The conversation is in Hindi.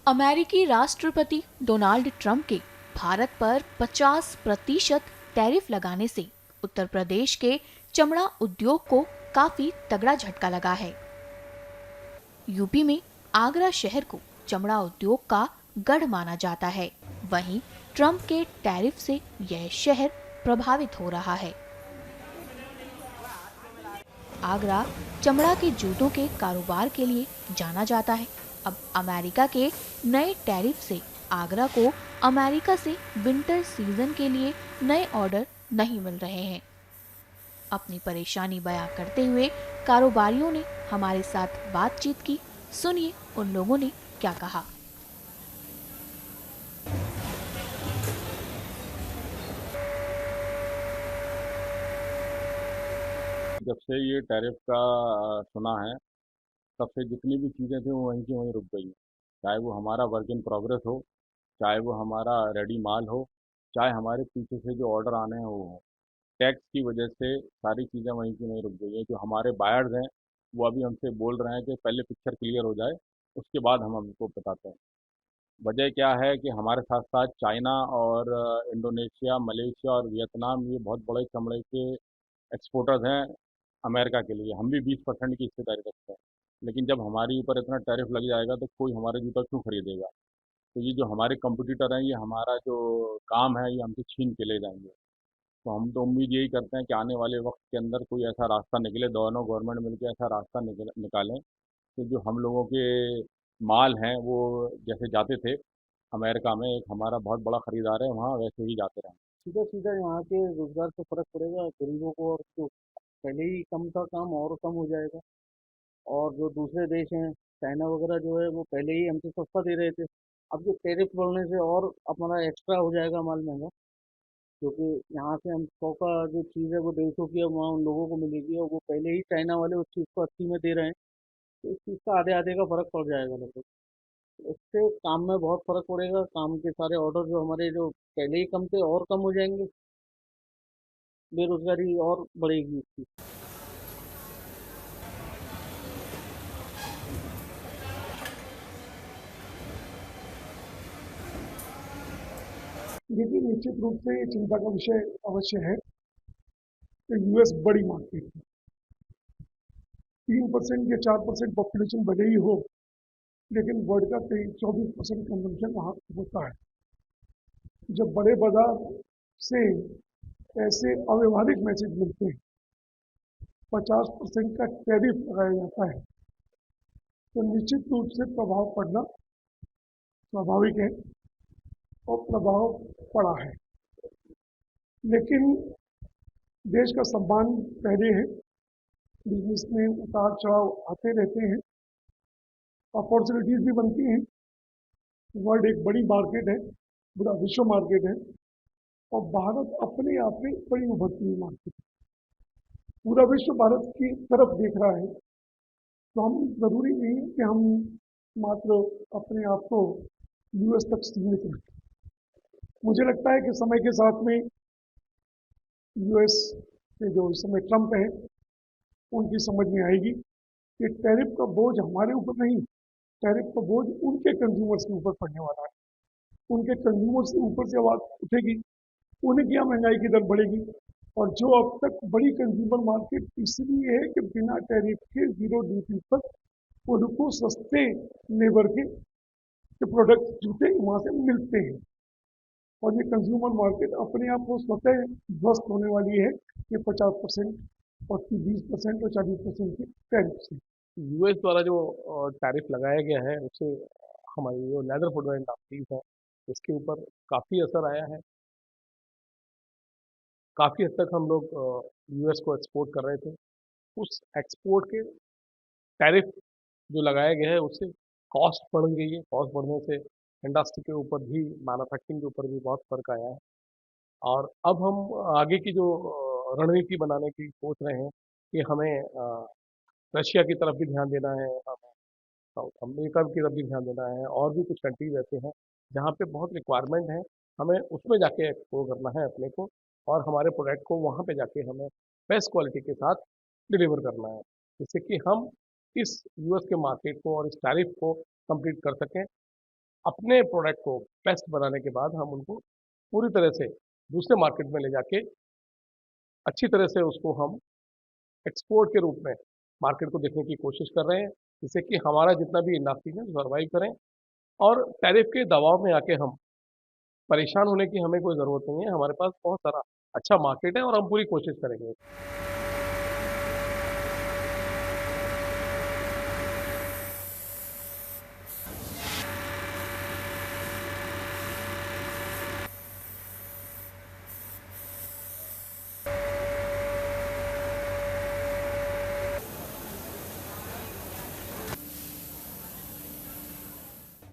अमेरिकी राष्ट्रपति डोनाल्ड ट्रंप के भारत पर 50% टैरिफ लगाने से उत्तर प्रदेश के चमड़ा उद्योग को काफी तगड़ा झटका लगा है। यूपी में आगरा शहर को चमड़ा उद्योग का गढ़ माना जाता है। वहीं ट्रंप के टैरिफ से यह शहर प्रभावित हो रहा है। आगरा चमड़ा के जूतों के कारोबार के लिए जाना जाता है। अब अमेरिका के नए टैरिफ से आगरा को अमेरिका से विंटर सीजन के लिए नए ऑर्डर नहीं मिल रहे हैं। अपनी परेशानी बयां करते हुए कारोबारियों ने हमारे साथ बातचीत की। सुनिए उन लोगों ने क्या कहा। जब से ये टैरिफ का सुना है, तब से जितनी भी चीज़ें थी वो वहीं की वहीं रुक गई हैं। चाहे वो हमारा वर्क इन प्रोग्रेस हो, चाहे वो हमारा रेडी माल हो, चाहे हमारे पीछे से जो ऑर्डर आने हैं वो हो। टैक्स की वजह से सारी चीज़ें वहीं की वहीं रुक गई हैं। जो हमारे बायर्स हैं, वो अभी हमसे बोल रहे हैं कि पहले पिक्चर क्लियर हो जाए, उसके बाद हम हमको बताते हैं। वजह क्या है कि हमारे साथ साथ चाइना और इंडोनेशिया, मलेशिया और वियतनाम, ये बहुत बड़े चमड़े के एक्सपोर्टर्स हैं अमेरिका के लिए। हम भी 20% की हिस्सेदारी रखते हैं। लेकिन जब हमारे ऊपर इतना टैरिफ लग जाएगा तो कोई हमारे जूता क्यों खरीदेगा। तो ये जो हमारे कंपटीटर हैं, ये हमारा जो काम है ये हमसे छीन के ले जाएंगे। तो हम तो उम्मीद यही करते हैं कि आने वाले वक्त के अंदर कोई ऐसा रास्ता निकले, दोनों गवर्नमेंट मिलकर ऐसा रास्ता निकालें कि जो हम लोगों के माल हैं वो जैसे जाते थे अमेरिका में, एक हमारा बहुत बड़ा खरीदार है वहाँ, वैसे ही जाते रहें। सीधा सीधा यहाँ के रोजगार पे फर्क पड़ेगा गरीबों को। और जो पहले ही कम था काम और कम हो जाएगा। और जो दूसरे देश हैं, चाइना वगैरह जो है, वो पहले ही हमसे सस्ता दे रहे थे। अब जो टैरिफ बढ़ने से और हमारा एक्स्ट्रा हो जाएगा माल महंगा। क्योंकि यहाँ से हम 100 का जो चीज़ है वो 150 की अब वहाँ उन लोगों को मिलेगी, और वो पहले ही चाइना वाले उस चीज़ को 80 में दे रहे हैं। तो इस चीज़ का आधे आधे का फर्क पड़ जाएगा लगभग। इससे काम में बहुत फर्क पड़ेगा। काम के सारे ऑर्डर जो हमारे जो पहले ही कम थे और कम हो जाएंगे। बेरोजगारी और बढ़ेगी इसकी। देखिए, निश्चित रूप से ये चिंता का विषय अवश्य है कि यूएस बड़ी मार्केट है। 3% या 4% पॉपुलेशन भले ही हो, लेकिन वर्ल्ड का 24% कंजम्पशन वहाँ होता है। जब बड़े बाजार से ऐसे अव्यवहारिक मैसेज मिलते हैं, 50% का टैरिफ लगाया जाता है, तो निश्चित रूप से प्रभाव पड़ना स्वाभाविक है और प्रभाव पड़ा है। लेकिन देश का सम्मान पहले है। बिजनेस में उतार चढ़ाव आते रहते हैं, अपॉर्चुनिटीज भी बनती हैं। वर्ल्ड एक बड़ी मार्केट है, पूरा विश्व मार्केट है, और भारत अपने आप में बड़ी उभरती हुई मार्केट है। पूरा विश्व भारत की तरफ देख रहा है। तो हम जरूरी नहीं है कि हम मात्र अपने आप को यूएस तक सीमित रखें। मुझे लगता है कि समय के साथ में यूएस के जो इस समय ट्रम्प है, उनकी समझ में आएगी कि टैरिफ का बोझ हमारे ऊपर नहीं, टैरिफ का बोझ उनके कंज्यूमर्स के ऊपर पड़ने वाला है। उनके कंज्यूमर्स के ऊपर से आवाज उठेगी, उनकी यहाँ महंगाई की दर बढ़ेगी। और जो अब तक बड़ी कंज्यूमर मार्केट इसलिए है कि बिना टैरिफ के जीरो ड्यूटी पर उनको सस्ते लेबर के प्रोडक्ट जूते वहाँ से मिलते हैं। और ये कंज्यूमर मार्केट अपने आप को स्वतः ध्वस्त होने वाली है ये 50% और 20% और 40% के टैरिफ से। यूएस द्वारा जो टैरिफ लगाया गया है उससे हमारी जो लेदर फुटवेयर इंडस्ट्रीज है इसके ऊपर काफ़ी असर आया है। काफ़ी हद तक हम लोग यूएस को एक्सपोर्ट कर रहे थे। उस एक्सपोर्ट के टैरिफ जो लगाया गया है उससे कॉस्ट बढ़ गई है। कॉस्ट बढ़ने से इंडस्ट्री के ऊपर भी, मैन्युफैक्चरिंग के ऊपर भी बहुत फ़र्क आया है। और अब हम आगे की जो रणनीति बनाने की सोच रहे हैं कि हमें रशिया की तरफ भी ध्यान देना है, हमें साउथ अमेरिका की तरफ भी ध्यान देना है, और भी कुछ कंट्रीज ऐसे हैं जहाँ पे बहुत रिक्वायरमेंट है। हमें उसमें जाके एक्सप्लोर करना है अपने को, और हमारे प्रोडक्ट को वहाँ पे जाके हमें बेस्ट क्वालिटी के साथ डिलीवर करना है, जिससे कि हम इस यूएस के मार्केट को और इस टैरिफ को कंप्लीट कर सकें। अपने प्रोडक्ट को बेस्ट बनाने के बाद हम उनको पूरी तरह से दूसरे मार्केट में ले जाके अच्छी तरह से उसको हम एक्सपोर्ट के रूप में मार्केट को देखने की कोशिश कर रहे हैं, जिससे कि हमारा जितना भी इंडस्ट्री है सर्वाइव करें और टैरिफ के दबाव में आके हम परेशान होने की हमें कोई ज़रूरत नहीं है। हमारे पास बहुत सारा अच्छा मार्केट है और हम पूरी कोशिश करेंगे।